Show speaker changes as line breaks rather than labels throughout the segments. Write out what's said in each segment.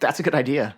That's a good idea.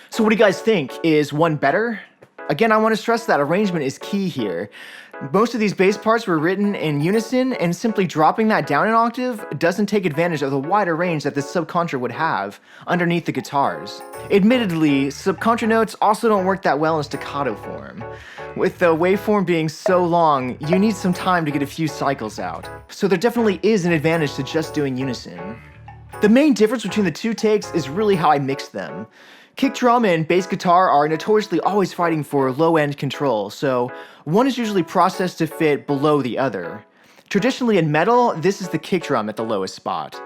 So what do you guys think? Is one better? Again, I want to stress that arrangement is key here. Most of these bass parts were written in unison, and simply dropping that down an octave doesn't take advantage of the wider range that the subcontra would have underneath the guitars. Admittedly, subcontra notes also don't work that well in staccato form. With the waveform being so long, you need some time to get a few cycles out. So there definitely is an advantage to just doing unison. The main difference between the two takes is really how I mix them. Kick drum and bass guitar are notoriously always fighting for low-end control, so one is usually processed to fit below the other. Traditionally in metal, this is the kick drum at the lowest spot.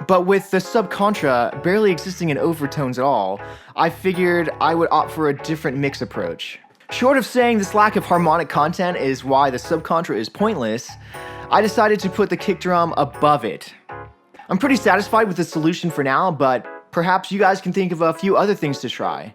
But with the subcontra barely existing in overtones at all, I figured I would opt for a different mix approach. Short of saying this lack of harmonic content is why the subcontra is pointless, I decided to put the kick drum above it. I'm pretty satisfied with the solution for now, but perhaps you guys can think of a few other things to try.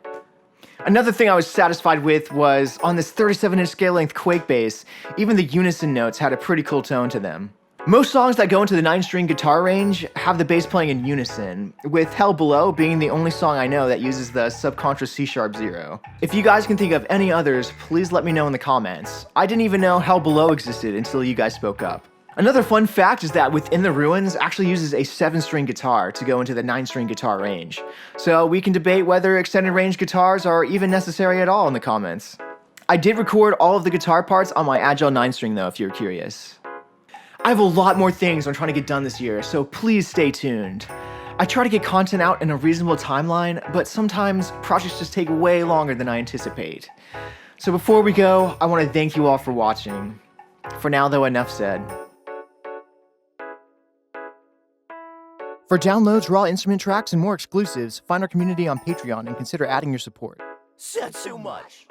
Another thing I was satisfied with was on this 37-inch scale length Quake bass, even the unison notes had a pretty cool tone to them. Most songs that go into the 9-string guitar range have the bass playing in unison, with Hell Below being the only song I know that uses the subcontra C-sharp 0. If you guys can think of any others, please let me know in the comments. I didn't even know Hell Below existed until you guys spoke up. Another fun fact is that Within the Ruins actually uses a 7-string guitar to go into the 9-string guitar range. So we can debate whether extended range guitars are even necessary at all in the comments. I did record all of the guitar parts on my Agile 9-string though, if you're curious. I have a lot more things I'm trying to get done this year, so please stay tuned. I try to get content out in a reasonable timeline, but sometimes projects just take way longer than I anticipate. So before we go, I want to thank you all for watching. For now though, enough said. For downloads, raw instrument tracks, and more exclusives, find our community on Patreon and consider adding your support.
Said too much.